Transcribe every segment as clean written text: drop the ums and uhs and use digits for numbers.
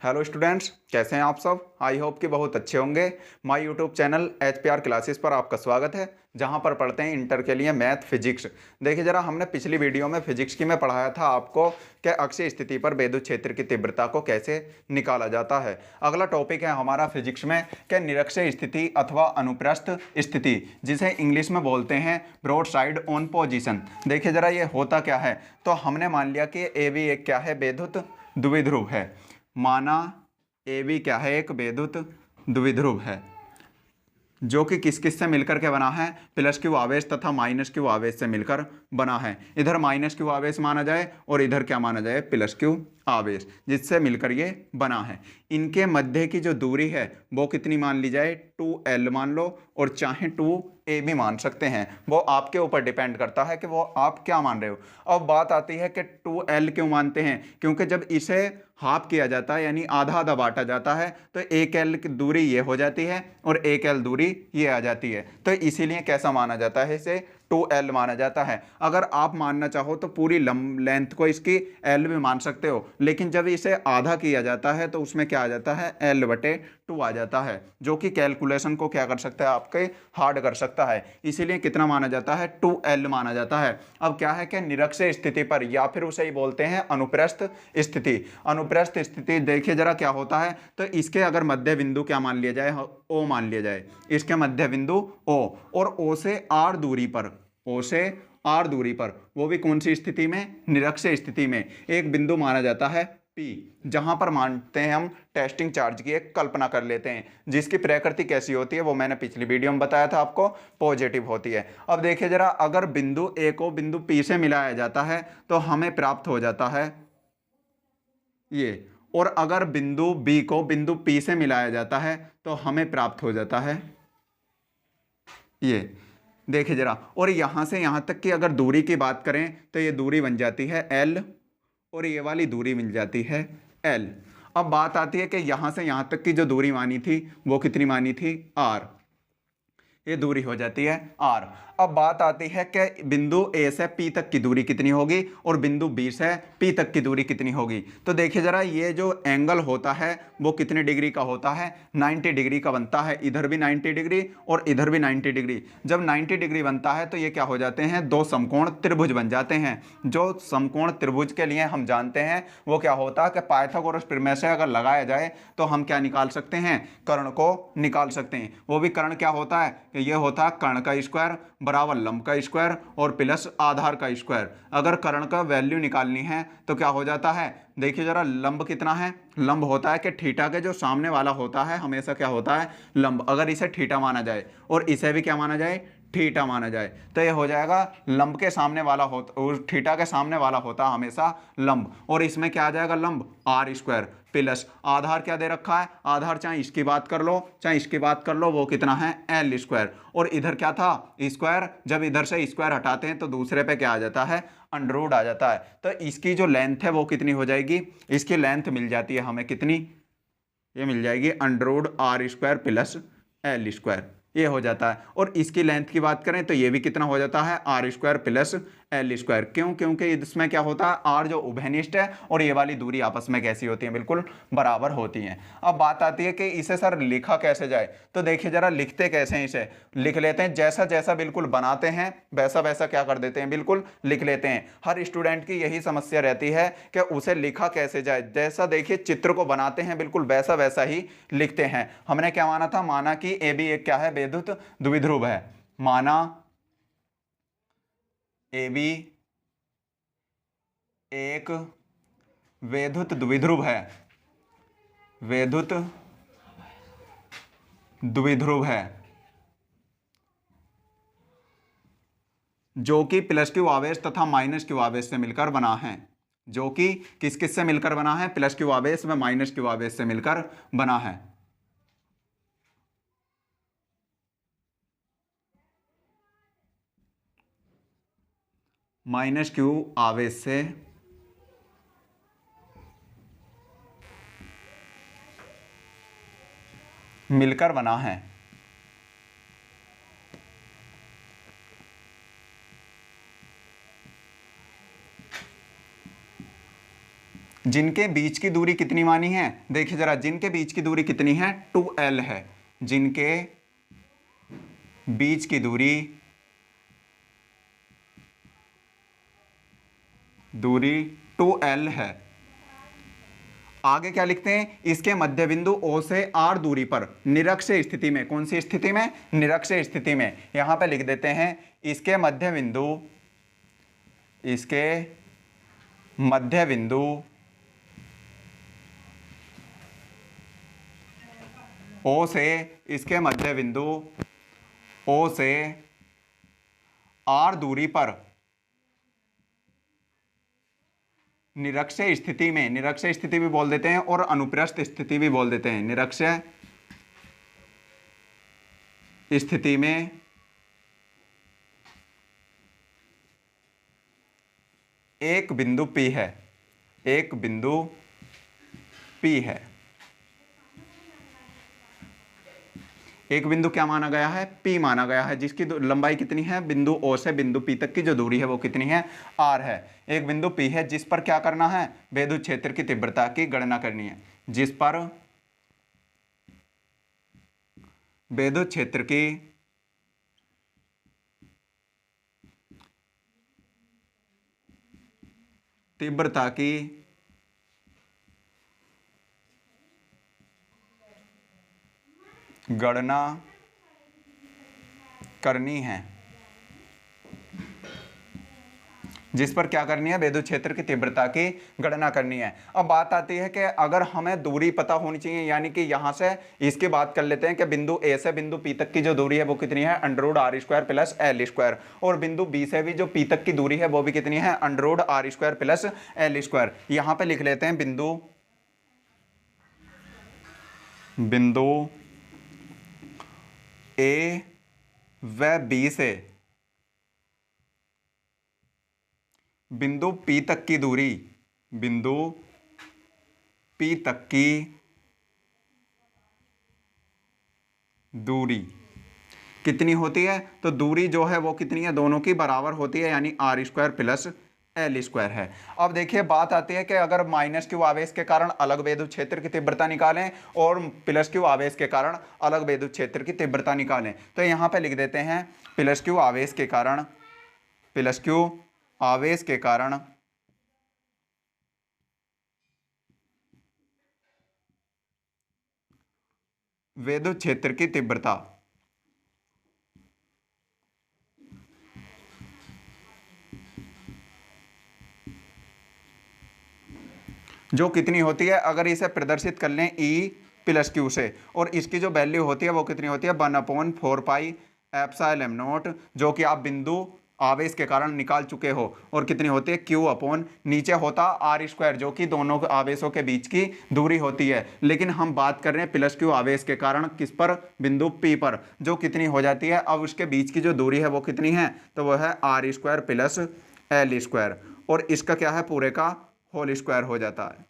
Hello students, कैसे हैं आप सब। आई होप कि बहुत अच्छे होंगे। My YouTube channel HPR classes पर आपका स्वागत है, जहां पर पढ़ते हैं इंटर के लिए मैथ फिजिक्स। देखिए जरा, हमने पिछली वीडियो में फिजिक्स की में पढ़ाया था आपको कि अक्षीय स्थिति पर विद्युत क्षेत्र की तीव्रता को कैसे निकाला जाता है। अगला टॉपिक है हमारा फिजिक्स में कि निरक्षीय स्थिति अथवा अनुप्रस्थ स्थिति, जिसे इंग्लिश में बोलते हैं ब्रॉड साइड ऑन पोजिशन। देखिए जरा, ये होता क्या है। तो हमने मान लिया कि ए बी एक क्या है, विद्युत द्विध्रुव है। माना ए बी क्या है, एक विद्युत द्विध्रुव है, जो कि किस किस से मिलकर के बना है, प्लस क्यू आवेश तथा माइनस क्यू आवेश से मिलकर बना है। इधर माइनस क्यू आवेश माना जाए और इधर क्या माना जाए, प्लस क्यू आवेश, जिससे मिलकर ये बना है। इनके मध्य की जो दूरी है वो कितनी मान ली जाए, 2L मान लो, और चाहे 2A भी मान सकते हैं। वो आपके ऊपर डिपेंड करता है कि वो आप क्या मान रहे हो। अब बात आती है कि 2L क्यों मानते हैं, क्योंकि जब इसे हाफ किया जाता है यानी आधा आधा बांटा जाता है तो 1L की दूरी ये हो जाती है और 1L दूरी ये आ जाती है। तो इसीलिए कैसा माना जाता है, इसे 2L माना जाता है। अगर आप मानना चाहो तो पूरी लेंथ को इसकी L भी मान सकते हो, लेकिन जब इसे आधा किया जाता है तो उसमें क्या आ जाता है, L/2 आ जाता है, जो कि कैलकुलेशन को क्या कर सकता है, आपके हार्ड कर सकता है। इसीलिए कितना माना जाता है, 2L माना जाता है। अब क्या है कि निरक्षीय स्थिति पर, या फिर उसे ही बोलते हैं अनुप्रस्थ स्थिति। अनुप्रस्थ स्थिति देखिए जरा क्या होता है। तो इसके अगर मध्य बिंदु क्या मान लिया जाए, O मान लिया जाए। इसके मध्य बिंदु O, और O से R दूरी पर, O से R दूरी पर, वो भी कौन सी स्थिति में, निरक्षीय स्थिति में, एक बिंदु माना जाता है P, जहां पर मानते हैं हम टेस्टिंग चार्ज की एक कल्पना कर लेते हैं, जिसकी प्रकृति कैसी होती है वो मैंने पिछली वीडियो में बताया था आपको, पॉजिटिव होती है। अब देखिए जरा, अगर बिंदु A को बिंदु P से मिलाया जाता है तो हमें प्राप्त हो जाता है ये, और अगर बिंदु B को बिंदु P से मिलाया जाता है तो हमें प्राप्त हो जाता है ये। देखिए जरा, और यहां से यहां तक की अगर दूरी की बात करें तो ये दूरी बन जाती है L, और ये वाली दूरी मिल जाती है L। अब बात आती है कि यहां से यहां तक की जो दूरी मानी थी वो कितनी मानी थी, R। ये दूरी हो जाती है R। अब बात आती है कि बिंदु A से P तक की दूरी कितनी होगी और बिंदु B से P तक की दूरी कितनी होगी। तो देखिए जरा, ये जो एंगल होता है वो कितने डिग्री का होता है, 90 डिग्री का बनता है। इधर भी 90 डिग्री और इधर भी 90 डिग्री। जब 90 डिग्री बनता है तो ये क्या हो जाते हैं, दो समकोण त्रिभुज बन जाते हैं। जो समकोण त्रिभुज के लिए हम जानते हैं वो क्या होता है कि पाइथागोरस प्रमेय से अगर लगाया जाए तो हम क्या निकाल सकते हैं, कर्ण को निकाल सकते हैं। वो भी कर्ण क्या होता है कि ये होता है कर्ण का स्क्वायर बराबर लंब का स्क्वायर और प्लस आधार का स्क्वायर। अगर कर्ण का वैल्यू निकालनी है तो क्या हो जाता है, देखिए जरा, लंब कितना है, लंब होता है कि थीटा के जो सामने वाला होता है हमेशा क्या होता है, लंब। अगर इसे थीटा माना जाए और इसे भी क्या माना जाए, थीटा माना जाए, तो ये हो जाएगा लंब के सामने वाला होता, थीटा के सामने वाला होता हमेशा लंब, और इसमें क्या आ जाएगा, लंब R² प्लस आधार क्या दे रखा है, आधार चाहे इसकी बात कर लो चाहे इसकी बात कर लो, वो कितना है, L²। और इधर क्या था, स्क्वायर। जब इधर से स्क्वायर हटाते हैं तो दूसरे पे क्या आ जाता है, अंडर आ जाता है। तो इसकी जो लेंथ है वो कितनी हो जाएगी, इसकी लेंथ मिल जाती है हमें कितनी, ये मिल जाएगी अंडर√R² प्लस L²। ये हो जाता है। और इसकी लेंथ की बात करें तो ये भी कितना हो जाता है, R² प्लस L²। क्यों, क्योंकि इसमें क्या होता है, R जो उभयनिष्ठ है और ये वाली दूरी आपस में कैसी होती है, बिल्कुल बराबर होती हैं। अब बात आती है कि इसे सर लिखा कैसे जाए। तो देखिए जरा, लिखते कैसे हैं, इसे लिख लेते हैं जैसा जैसा बिल्कुल बनाते हैं वैसा वैसा क्या कर देते हैं, बिल्कुल लिख लेते हैं। हर स्टूडेंट की यही समस्या रहती है कि उसे लिखा कैसे जाए। जैसा देखिए चित्र को बनाते हैं बिल्कुल वैसा वैसा ही लिखते हैं। हमने क्या माना था, माना कि ए बी एक क्या है, विद्युत द्विध्रुव है। माना ए बी एक विद्युत द्विध्रुव है, विद्युत द्विध्रुव है, जो कि प्लस क्यू आवेश तथा माइनस क्यू आवेश से मिलकर बना है। जो कि किस किस से मिलकर बना है, प्लस क्यू आवेश व माइनस क्यू आवेश से मिलकर बना है। माइनस क्यू आवेश से मिलकर बना है। जिनके बीच की दूरी कितनी मानी है, देखिए जरा, जिनके बीच की दूरी कितनी है, 2l है। जिनके बीच की दूरी 2l है। आगे क्या लिखते हैं, इसके मध्य बिंदु O से R दूरी पर निरक्ष स्थिति में, कौन सी स्थिति में, निरक्ष स्थिति में, यहां पे लिख देते हैं इसके मध्य बिंदु O से, इसके मध्य बिंदु O से R दूरी पर निरक्ष स्थिति में, निरक्ष स्थिति भी बोल देते हैं और अनुप्रस्थ स्थिति भी बोल देते हैं, निरक्ष स्थिति में एक बिंदु P है, एक बिंदु P है। एक बिंदु क्या माना गया है, P माना गया है, जिसकी लंबाई कितनी है, बिंदु O से बिंदु P तक की जो दूरी है वो कितनी है, R है। एक बिंदु P है जिस पर क्या करना है, विद्युत क्षेत्र की तीव्रता की गणना करनी है, जिस पर विद्युत क्षेत्र की तीव्रता की गणना करनी है, जिस पर क्या करनी है, विद्युत क्षेत्र की तीव्रता की गणना करनी है। अब बात आती है कि अगर हमें दूरी पता होनी चाहिए, यानी कि यहां से इसकी बात कर लेते हैं कि बिंदु A से बिंदु P तक की जो दूरी है वो कितनी है, √r² प्लस l², और बिंदु B से भी जो P तक की दूरी है वो भी कितनी है, √r² प्लस l²। यहां पे लिख लेते हैं बिंदु A व B से बिंदु P तक की दूरी, बिंदु P तक की दूरी कितनी होती है, तो दूरी जो है वो कितनी है, दोनों की बराबर होती है, यानी r² प्लस l² है। अब देखिए बात आती है कि अगर -q आवेश के कारण अलग विद्युत क्षेत्र की तीव्रता निकालें और +q आवेश के कारण अलग विद्युत क्षेत्र की तीव्रता निकालें, तो यहां पे लिख देते हैं +q आवेश के कारण, +q आवेश के कारण विद्युत क्षेत्र की तीव्रता जो कितनी होती है, अगर इसे प्रदर्शित कर लें E + Q से, और इसकी जो वैल्यू होती है वो कितनी होती है, 1/4πε0, जो कि आप बिंदु आवेश के कारण निकाल चुके हो, और कितनी होती है, Q/ नीचे होता r², जो कि दोनों आवेशों के बीच की दूरी होती है। लेकिन हम बात कर रहे हैं +q आवेश के कारण किस पर, बिंदु P पर, जो कितनी हो जाती है, अब उसके बीच की जो दूरी है वो कितनी है, तो वो है r² प्लस l², और इसका क्या है, पूरे का होल स्क्वायर हो जाता है।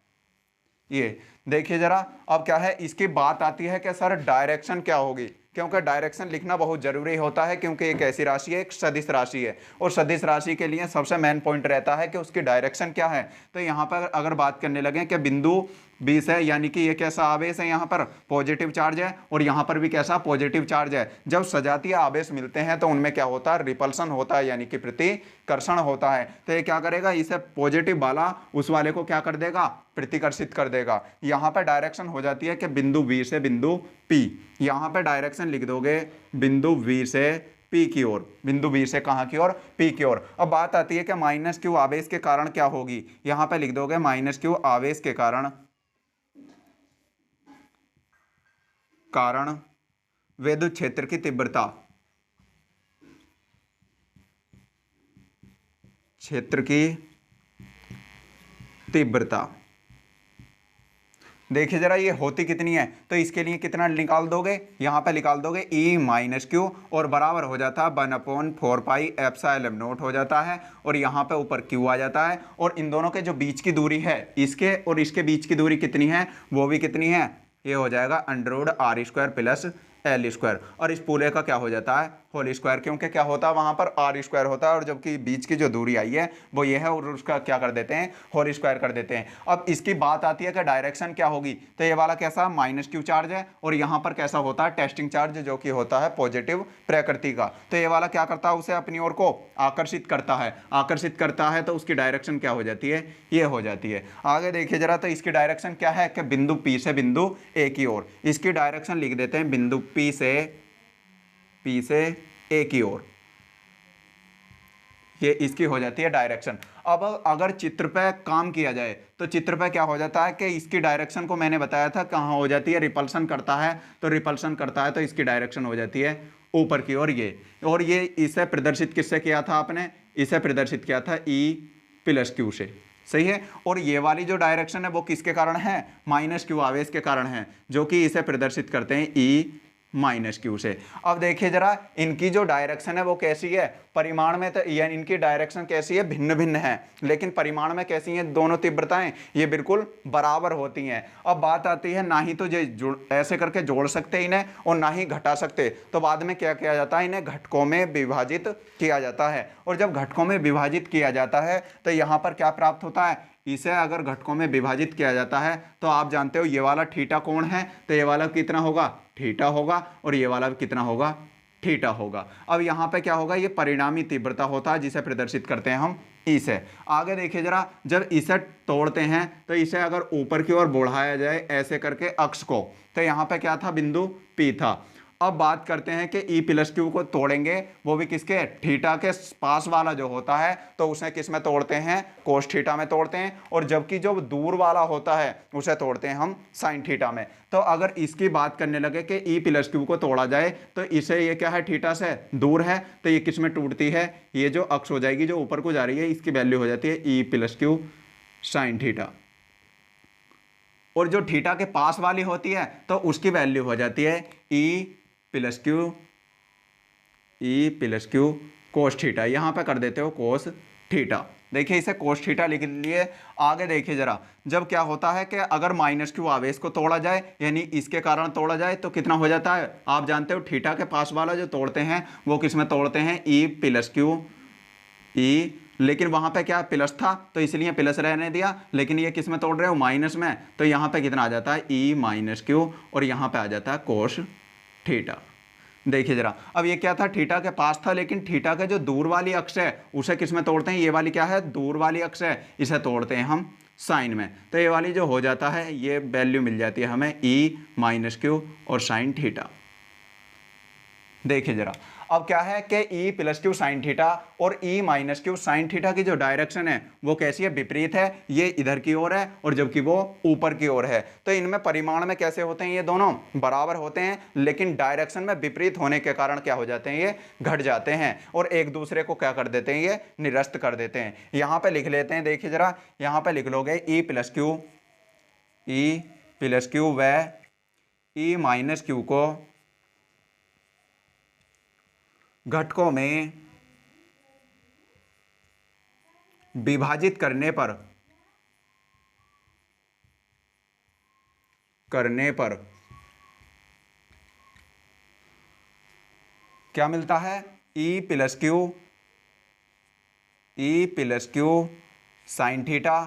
ये देखिए जरा, अब क्या है, इसकी बात आती है कि सर डायरेक्शन क्या होगी, क्योंकि डायरेक्शन लिखना बहुत जरूरी होता है, क्योंकि एक ऐसी राशि है, एक सदिश राशि है, और सदिश राशि के लिए सबसे मेन पॉइंट रहता है कि उसकी डायरेक्शन क्या है। तो यहाँ पर अगर बात करने लगे कि बिंदु B है, यानी कि ये कैसा आवेश है, यहाँ पर पॉजिटिव चार्ज है, और यहाँ पर भी कैसा पॉजिटिव चार्ज है। जब सजातीय आवेश मिलते हैं तो उनमें क्या होता है, रिपल्सन होता है, यानी कि प्रतिकर्षण होता है। तो ये क्या करेगा, इसे पॉजिटिव वाला उस वाले को क्या कर देगा, प्रतिकर्षित कर देगा। यहाँ पर डायरेक्शन हो जाती है कि बिंदु B से बिंदु P, यहाँ पर डायरेक्शन लिख दोगे बिंदु B से P की ओर, बिंदु B से कहाँ की ओर, P की ओर। अब बात आती है कि -q आवेश के कारण क्या होगी, यहाँ पे लिख दोगे -q आवेश के कारण विद्युत क्षेत्र की तीव्रता, क्षेत्र की तीव्रता देखिए जरा, ये होती कितनी है, तो इसके लिए कितना निकाल दोगे, यहाँ पे निकाल दोगे E - Q, और बराबर हो जाता है 1/4πε0 हो जाता है, और यहाँ पे ऊपर Q आ जाता है, और इन दोनों के जो बीच की दूरी है, इसके और इसके बीच की दूरी कितनी है, वो भी कितनी है, ये हो जाएगा √r² प्लस l², और इस पूरे का क्या हो जाता है, होल स्क्वायर, क्योंकि क्या होता है वहाँ पर आर स्क्वायर होता है और जबकि बीच की जो दूरी आई है वो ये है और उसका क्या कर देते हैं, होल स्क्वायर कर देते हैं। अब इसकी बात आती है कि डायरेक्शन क्या होगी, तो ये वाला कैसा माइनस क्यू चार्ज है और यहाँ पर कैसा होता है टेस्टिंग चार्ज जो कि होता है पॉजिटिव प्रकृति का। तो ये वाला क्या करता है, उसे अपनी ओर को आकर्षित करता है, आकर्षित करता है तो उसकी डायरेक्शन क्या हो जाती है, ये हो जाती है। आगे देखिए जरा, तो इसकी डायरेक्शन क्या है कि बिंदु P से बिंदु A की ओर, इसकी डायरेक्शन लिख देते हैं बिंदु P से A की ओर, ये इसकी हो जाती है डायरेक्शन। अब अगर चित्र पे काम किया जाए तो चित्र पे क्या हो जाता है कि इसकी डायरेक्शन को मैंने बताया था कहाँ हो जाती है, रिपल्सन करता है, तो रिपल्सन करता है तो इसकी डायरेक्शन हो जाती है ऊपर की ओर ये। और ये इसे प्रदर्शित किससे किया था आपने, इसे प्रदर्शित किया था E+Q से, सही है। और ये वाली जो डायरेक्शन है वो किसके कारण है, -Q आवेश के कारण है, जो कि इसे प्रदर्शित करते हैं E-Q से। अब देखिए जरा, इनकी जो डायरेक्शन है वो कैसी है, परिमाण में तो यानी इनकी डायरेक्शन कैसी है, भिन्न भिन्न है, लेकिन परिमाण में कैसी हैं दोनों तीव्रताएं, ये बिल्कुल बराबर होती हैं। अब बात आती है, ना ही तो ये ऐसे करके जोड़ सकते इन्हें और ना ही घटा सकते, तो बाद में क्या किया जाता है, इन्हें घटकों में विभाजित किया जाता है। और जब घटकों में विभाजित किया जाता है तो यहाँ पर क्या प्राप्त होता है, इसे अगर घटकों में विभाजित किया जाता है तो आप जानते हो ये वाला थीटा कोण है, तो ये वाला कितना होगा, थीटा होगा, और ये वाला कितना होगा, थीटा होगा। अब यहाँ पे क्या होगा, ये परिणामी तीव्रता होता है जिसे प्रदर्शित करते हैं हम ई से। आगे देखिए जरा, जब इसे तोड़ते हैं तो इसे अगर ऊपर की ओर बढ़ाया जाए ऐसे करके अक्ष को, तो यहाँ पे क्या था, बिंदु P था। अब बात करते हैं कि E+Q को तोड़ेंगे, वो भी किसके, थीटा के पास वाला जो होता है तो उसे किस में तोड़ते हैं, कोस थीटा में तोड़ते हैं, और जबकि जो दूर वाला होता है उसे तोड़ते हैं हम साइन थीटा में। तो अगर इसकी बात करने लगे कि E+Q को तोड़ा जाए तो इसे, ये क्या है, थीटा से दूर है, तो ये किस में टूटती है, ये जो अक्ष हो जाएगी जो ऊपर को जा रही है, इसकी वैल्यू हो जाती है E+Q साइन थीटा। और जो थीटा के पास वाली होती है तो उसकी वैल्यू हो जाती है E+Q कोस थीटा, यहाँ पे कर देते हो कोस थीटा। देखिए इसे कोस थीटा लिख लिए। आगे देखिए जरा, जब क्या होता है कि अगर -Q आवेश को तोड़ा जाए, यानी इसके कारण तोड़ा जाए, तो कितना हो जाता है, आप जानते हो थीटा के पास वाला जो तोड़ते हैं वो किस में तोड़ते हैं, E+Q, लेकिन वहां पे क्या प्लस था तो इसलिए प्लस रहने दिया, लेकिन ये किस में तोड़ रहे हो, माइनस में, तो यहाँ पे कितना आ जाता है, E-Q, और यहाँ पे आ जाता है कोस थीटा। देखिए जरा, अब ये क्या था, थीटा के पास था, लेकिन थीटा का जो दूर वाली अक्ष है उसे किस में तोड़ते हैं, ये वाली क्या है, दूर वाली अक्ष है, इसे तोड़ते हैं हम साइन में। तो ये वाली जो हो जाता है, ये वैल्यू मिल जाती है हमें E-Q और साइन थीटा। देखिए जरा, अब क्या है कि E+Q साइन थीटा और E-Q साइन थीटा की जो डायरेक्शन है वो कैसी है, विपरीत है, ये इधर की ओर है और जबकि वो ऊपर की ओर है। तो इनमें परिमाण में कैसे होते हैं, ये दोनों बराबर होते हैं, लेकिन डायरेक्शन में विपरीत होने के कारण क्या हो जाते हैं, ये घट जाते हैं और एक दूसरे को क्या कर देते हैं, ये निरस्त कर देते हैं। यहाँ पे लिख लेते हैं, देखिए जरा, यहाँ पे लिख लोगे E+Q व E-Q को घटकों में विभाजित करने पर क्या मिलता है, E+Q साइन थीटा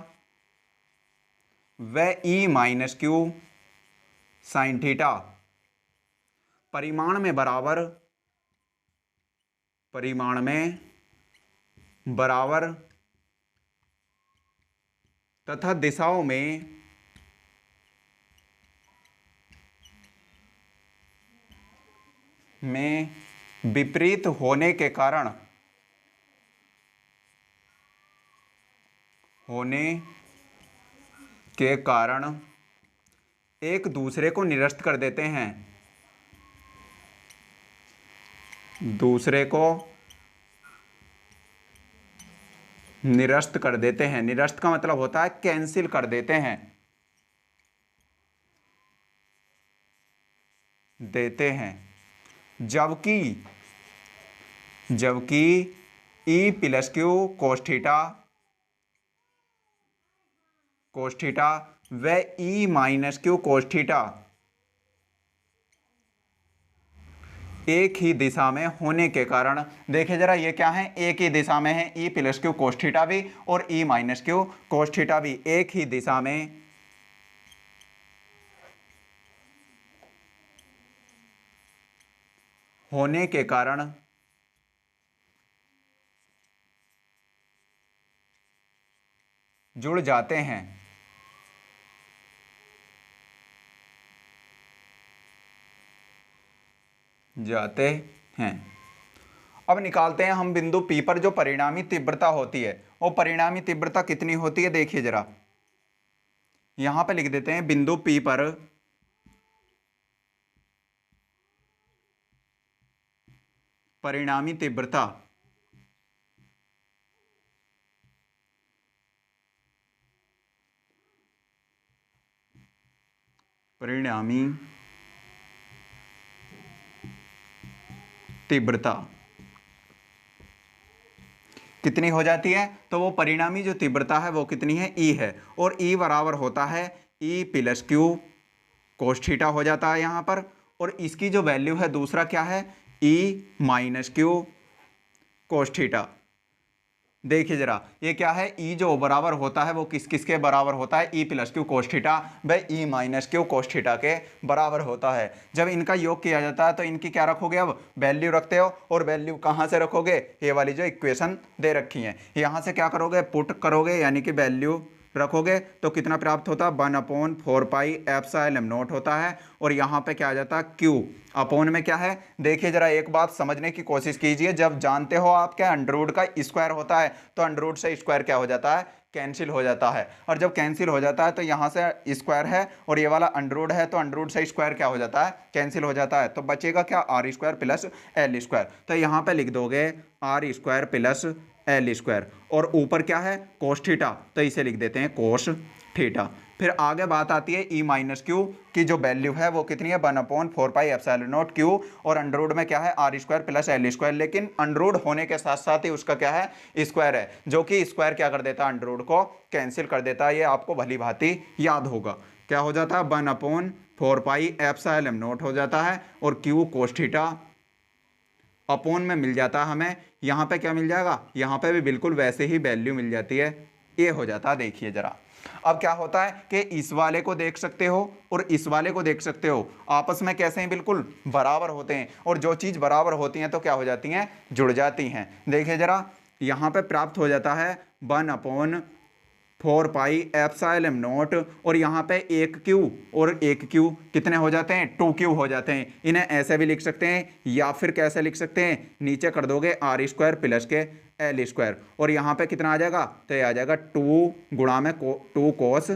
व E-Q साइन थीटा परिमाण में बराबर तथा दिशाओं में विपरीत होने के कारण एक दूसरे को निरस्त कर देते हैं, निरस्त का मतलब होता है कैंसिल कर देते हैं, जबकि E+Q कोस थीटा व E-Q कोस थीटा एक ही दिशा में होने के कारण, देखिए जरा ये क्या है, एक ही दिशा में है, E plus Q cos theta भी और E minus Q cos theta भी एक ही दिशा में होने के कारण जुड़ जाते हैं। जाते हैं। अब निकालते हैं हम बिंदु P पर जो परिणामी तीव्रता होती है, वो परिणामी तीव्रता कितनी होती है, देखिए जरा यहां पे लिख देते हैं बिंदु P पर परिणामी तीव्रता परिणामी तीव्रता कितनी हो जाती है, तो वो परिणामी जो तीव्रता है वो कितनी है, ई है, और ई बराबर होता है E plus Q cos theta हो जाता है यहाँ पर, और इसकी जो वैल्यू है दूसरा क्या है, E minus Q cos theta. देखिए जरा ये क्या है, ई जो बराबर होता है वो किस किस के बराबर होता है, E plus Q cos theta व E minus Q cos theta के बराबर होता है। जब इनका योग किया जाता है तो इनकी क्या रखोगे, अब वैल्यू रखते हो, और वैल्यू कहाँ से रखोगे, ये वाली जो इक्वेशन दे रखी है यहाँ से क्या करोगे, पुट करोगे, यानी कि वैल्यू रखोगे तो कितना प्राप्त होता है, 1/4 पाई एप्सिलॉन नॉट होता है, और यहाँ पे क्या आ जाता है, क्यू अपोन में क्या है। देखिए जरा एक बात समझने की कोशिश कीजिए, जब जानते हो आप क्या अंडर रूट का स्क्वायर होता है, तो अंडर रूट से स्क्वायर क्या हो जाता है, कैंसिल हो जाता है, और जब कैंसिल हो जाता है तो यहाँ से स्क्वायर है और ये वाला अंडर रूट है, तो अंडर रूट से स्क्वायर क्या हो जाता है, कैंसिल हो जाता है, तो बचेगा क्या, R square plus L square. तो यहाँ पे लिख दोगे R square plus L square, और ऊपर क्या है, कोस थीटा, तो इसे लिख देते हैं कोस थीटा। फिर आगे बात आती है ई माइनस क्यू की जो वैल्यू है वो कितनी है, 1/4 पाई एप्सिलॉन नॉट क्यू, और अंडर रूट में क्या है, R square plus L square, लेकिन अंडर रूट होने के साथ साथ ही उसका क्या है, स्क्वायर है, जो कि स्क्वायर क्या कर देता है, अंडर रूट को कैंसिल कर देता है, ये आपको भली भांति याद होगा। क्या हो जाता है, 1/4 पाई एप्सिलॉन नॉट हो जाता है, और क्यू कोस थीटा अपोन में मिल जाता है हमें, यहाँ पे क्या मिल जाएगा, यहाँ पे भी बिल्कुल वैसे ही वैल्यू मिल जाती है, ये हो जाता है। देखिए जरा अब क्या होता है कि इस वाले को देख सकते हो और इस वाले को देख सकते हो, आपस में कैसे हैं, बिल्कुल बराबर होते हैं, और जो चीज़ बराबर होती हैं तो क्या हो जाती हैं, जुड़ जाती हैं। देखिए जरा यहाँ पे प्राप्त हो जाता है 1/4 पाई एप्सिलॉन नॉट, और यहाँ पे एक क्यू और एक क्यू कितने हो जाते हैं, 2 क्यू हो जाते हैं। इन्हें ऐसे भी लिख सकते हैं या फिर कैसे लिख सकते हैं, नीचे कर दोगे आर स्क्वायर प्लस के एल स्क्वायर, और यहाँ पे कितना आ जाएगा, तो ये आ जाएगा 2 गुणा में 2 कोस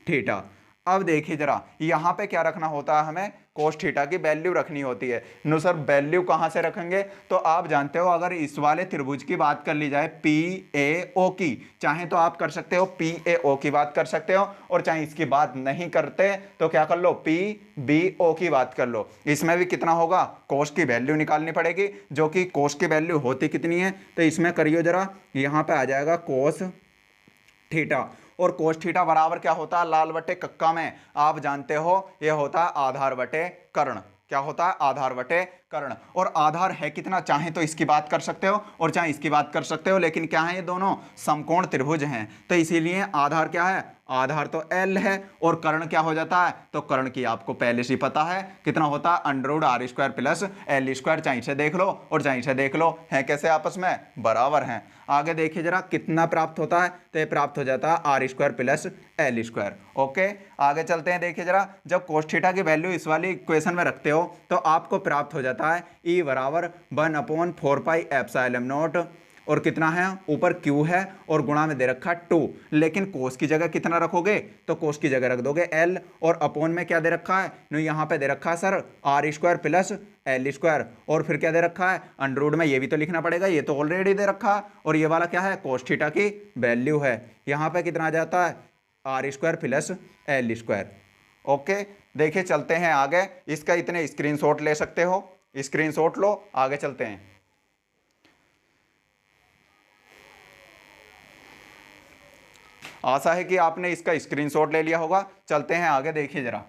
थीटा। अब देखिए जरा यहाँ पे क्या रखना होता है, हमें कोस थीटा की वैल्यू रखनी होती है। नो सर वैल्यू कहाँ से रखेंगे, तो आप जानते हो अगर इस वाले त्रिभुज की बात कर ली जाए पी ए ओ की, चाहे तो आप कर सकते हो पी ए ओ की बात कर सकते हो, और चाहे इसकी बात नहीं करते तो क्या कर लो, पी बी ओ की बात कर लो। इसमें भी कितना होगा, कोस की वैल्यू निकालनी पड़ेगी, जो कि कोस की वैल्यू होती कितनी है, तो इसमें करियो जरा, यहाँ पे आ जाएगा कोस थीटा, और कोस थीटा बराबर क्या होता है, लाल बटे कक्का में आप जानते हो ये होता है आधार बटे कर्ण। क्या होता है, आधार बटे कर्ण, और आधार है कितना, चाहे तो इसकी बात कर सकते हो और चाहे इसकी बात कर सकते हो, लेकिन क्या है, ये दोनों समकोण त्रिभुज हैं, तो इसीलिए आधार क्या है, आधार तो L है, और कर्ण क्या हो जाता है, तो कर्ण की आपको पहले से पता है कितना होता है, under root R square plus L square, चाहे से देख लो और चाहे से देख लो, है कैसे आपस में बराबर हैं। आगे देखिए जरा कितना प्राप्त होता है, तो ये प्राप्त हो जाता है R square plus L square. Okay आगे चलते हैं। देखिए जरा जब कोस थीटा की वैल्यू इस वाली इक्वेशन में रखते हो तो आपको प्राप्त हो जाता है ई बराबर 1/4 पाई एप्सिलॉन नॉट, और कितना है, ऊपर क्यू है और गुणा में दे रखा 2, लेकिन कोस की जगह कितना रखोगे, तो कोस की जगह रख दोगे एल, और अपोन में क्या दे रखा है, नो यहाँ पे दे रखा है sir R square plus L square, और फिर क्या दे रखा है, अंडर रूट में ये भी तो लिखना पड़ेगा, ये तो ऑलरेडी दे रखा है, और ये वाला क्या है, कोस थीटा की वैल्यू है, यहाँ पे कितना आ जाता है, R square plus L square. Okay देखिए चलते हैं आगे, इसका इतने स्क्रीनशॉट ले सकते हो, स्क्रीनशॉट लो, आगे चलते हैं। आशा है कि आपने इसका स्क्रीनशॉट ले लिया होगा। चलते हैं आगे, देखिए जरा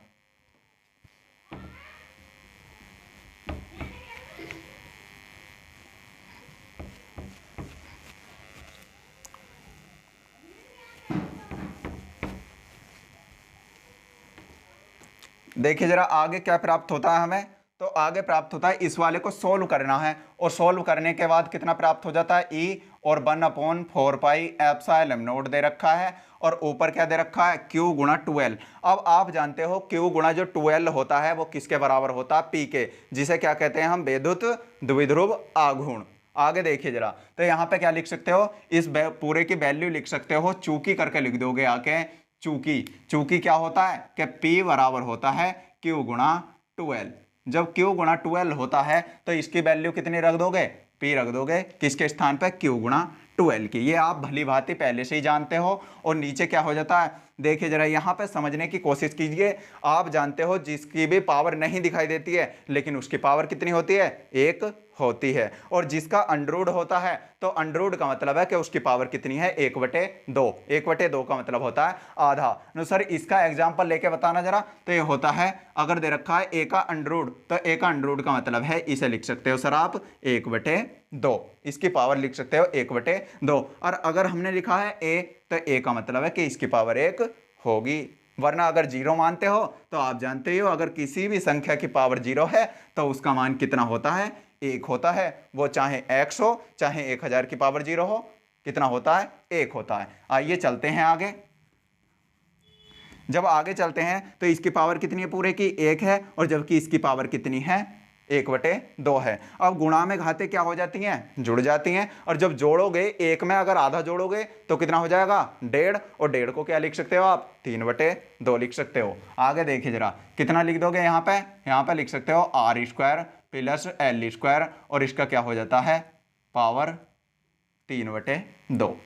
देखिए जरा आगे क्या प्राप्त होता है हमें, तो आगे प्राप्त होता है इस वाले को सोल्व करना है, और सोल्व करने के बाद कितना प्राप्त हो जाता है ई, और 1/4 पाई एप्सिलॉन नॉट दे रखा है, और ऊपर क्या दे रखा है Q गुणा 12। अब आप जानते हो Q गुणा जो 12 होता है वो किसके बराबर होता है, P के, जिसे क्या कहते हैं हम, विद्युत द्विध्रुव आघूर्ण। आगे देखिए जरा, तो यहाँ पे क्या लिख सकते हो, इस पूरे की वैल्यू लिख सकते हो, चूंकि करके लिख दोगे आके, चूंकि चूंकि क्या होता है कि P बराबर होता है Q गुणा 12। जब Q गुणा 12 होता है तो इसकी वैल्यू कितनी रख दोगे, P रख दोगे, किसके स्थान पे, Q गुणा 12 की। ये आप भली भांति पहले से ही जानते हो। और नीचे क्या हो जाता है, देखिए जरा यहाँ पे समझने की कोशिश कीजिए। आप जानते हो जिसकी भी पावर नहीं दिखाई देती है लेकिन उसकी पावर कितनी होती है, 1 होती है, और जिसका अंडररूट होता है तो अंडररूट का मतलब है कि उसकी पावर कितनी है, 1/2। 1/2 का मतलब होता है आधा। नो सर इसका एग्जांपल लेके बताना जरा, तो ये होता है, अगर दे रखा है a का अंडररूट, तो a का अंडररूट का मतलब है, इसे लिख सकते हो सर आप 1/2, इसकी पावर लिख सकते हो 1/2। और अगर हमने लिखा है a, तो a का मतलब है कि इसकी पावर 1 होगी। वरना अगर 0 मानते हो तो आप जानते ही हो, अगर किसी भी संख्या की पावर 0 है तो उसका मान कितना होता है, 1 होता है। वो चाहे x हो, चाहे 1000 की पावर 0 हो, कितना होता है, 1 होता है। आइए चलते हैं आगे। जब आगे चलते हैं तो इसकी पावर कितनी है पूरे की, 1 है, और जबकि इसकी पावर कितनी है, 1/2 है। अब गुणा में घाते क्या हो जाती हैं, जुड़ जाती हैं, और जब जोड़ोगे, एक में अगर आधा जोड़ोगे तो कितना हो जाएगा, 1.5, और 1.5 को क्या लिख सकते हो आप, 3/2 लिख सकते हो। आगे देखिए जरा, कितना लिख दोगे यहाँ पे लिख सकते हो r² प्लस l², और इसका क्या हो जाता है, पावर 3/2।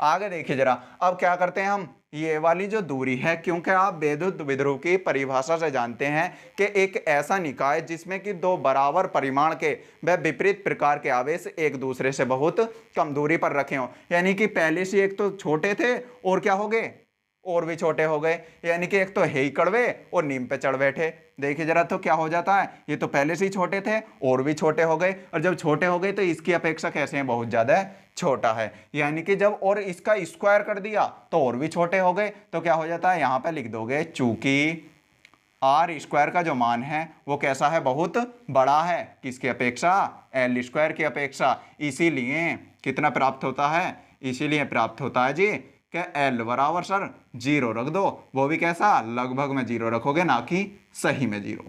आगे देखिए जरा, अब क्या करते हैं हम, ये वाली जो दूरी है, क्योंकि आप विद्युत द्विध्रुव की परिभाषा से जानते हैं कि एक ऐसा निकाय जिसमें कि दो बराबर परिमाण के व विपरीत प्रकार के आवेश एक दूसरे से बहुत कम दूरी पर रखे हों, यानी कि पहले से एक तो छोटे थे और क्या हो गए, और भी छोटे हो गए, यानी कि एक तो है ही कड़वे और नीम पे चढ़ बैठे। देखिए जरा, तो क्या हो जाता है, ये तो पहले से ही छोटे थे और भी छोटे हो गए, और जब छोटे हो गए तो इसकी अपेक्षा कैसे हैं, बहुत ज्यादा छोटा है, यानी कि जब और इसका स्क्वायर कर दिया तो और भी छोटे हो गए। तो क्या हो जाता है, यहां पे लिख दोगे, चूंकि r² का जो मान है वो कैसा है, बहुत बड़ा है, किसकी अपेक्षा, l² की अपेक्षा। इसीलिए कितना प्राप्त होता है, इसीलिए प्राप्त होता है जी क्या, l बराबर सर 0 रख दो, वो भी कैसा, लगभग में 0 रखोगे, ना कि सही में 0,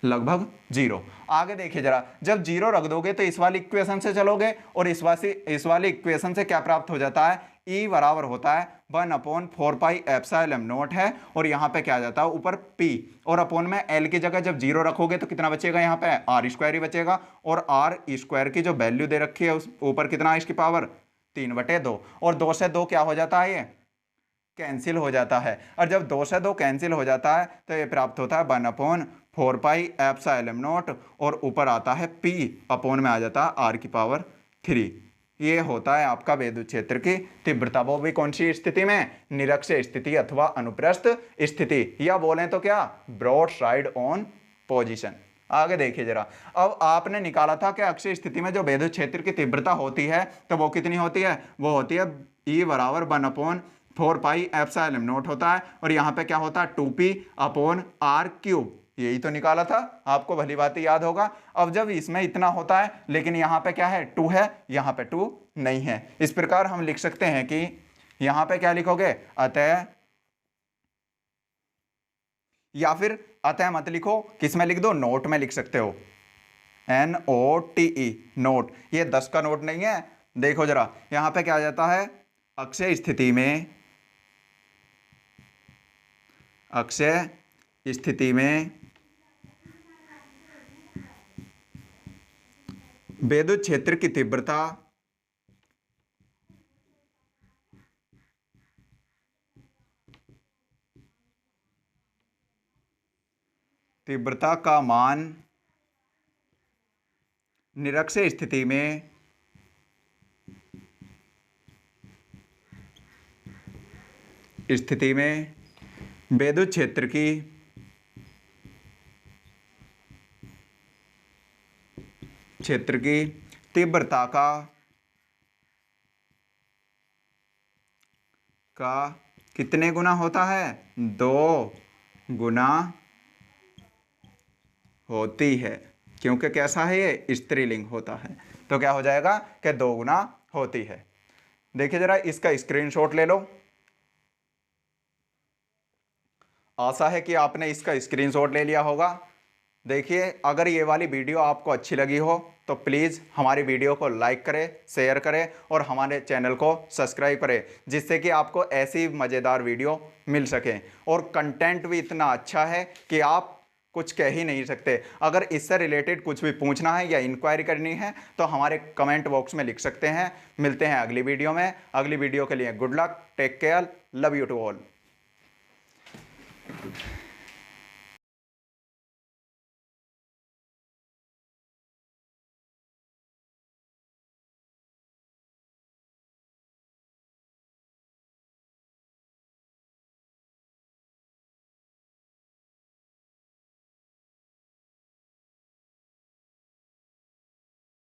लगभग 0। आगे देखिए जरा, जब 0 रख दोगे तो इस वाली इक्वेशन से चलोगे, और इस वाली इक्वेशन से क्या प्राप्त हो जाता है, E बराबर होता है 1/4 पाई एप्सिलॉन नॉट है, और यहाँ पे क्या आ जाता है ऊपर P, और अपॉन में L की जगह जब 0 रखोगे तो कितना बचेगा, यहाँ पे r² ही बचेगा, और r² की जो वैल्यू दे रखी है उस ऊपर कितना है, इसकी पावर 3/2, और 2 से 2 क्या हो जाता है, ये कैंसिल हो जाता है, और जब 2 से 2 कैंसिल हो जाता है तो ये प्राप्त होता है 1/4 पाई एप्सिलॉन नॉट, और ऊपर आता है P, अपॉन में आ जाता है r की पावर 3। ये होता है आपका विद्युत क्षेत्र की तीव्रता, वो भी कौन सी स्थिति में, निरक्षीय स्थिति अथवा अनुप्रस्थ स्थिति, या बोलें तो क्या, ब्रॉड साइड ऑन पोजीशन। आगे देखिए जरा, अब आपने निकाला था कि अक्षीय स्थिति में जो विद्युत क्षेत्र की तीव्रता होती है तो वो कितनी होती है, वो होती है E बराबर 1/4 पाई एप्सिलॉन नॉट होता है, और यहाँ पे क्या होता है 2p/r³, यही तो निकाला था, आपको भली बात याद होगा। अब जब इसमें इतना होता है लेकिन यहाँ पे क्या है, 2 है, यहाँ पे 2 नहीं है, इस प्रकार हम लिख सकते हैं कि यहाँ पे क्या लिखोगे, अतः, या फिर अतः मत लिखो, किस में लिख दो, नोट में लिख सकते हो, NOTE नोट, ये 10 का नोट नहीं है। देखो जरा, यहाँ पे क्या आ जाता है, अक्षय स्थिति में, अक्षय स्थिति में विद्युत क्षेत्र की तीव्रता का मान निरक्षीय स्थिति में विद्युत क्षेत्र की तीव्रता का कितने गुना होता है, 2 गुना होती है, क्योंकि कैसा है ये स्त्रीलिंग होता है, तो क्या हो जाएगा कि 2 गुना होती है। देखिए जरा इसका स्क्रीनशॉट ले लो। आशा है कि आपने इसका स्क्रीनशॉट ले लिया होगा। देखिए अगर ये वाली वीडियो आपको अच्छी लगी हो तो प्लीज़ हमारी वीडियो को लाइक करें, शेयर करें और हमारे चैनल को सब्सक्राइब करें, जिससे कि आपको ऐसी मज़ेदार वीडियो मिल सके। और कंटेंट भी इतना अच्छा है कि आप कुछ कह ही नहीं सकते। अगर इससे रिलेटेड कुछ भी पूछना है या इंक्वायरी करनी है तो हमारे कमेंट बॉक्स में लिख सकते हैं। मिलते हैं अगली वीडियो में। अगली वीडियो के लिए good luck, take care, love you to all.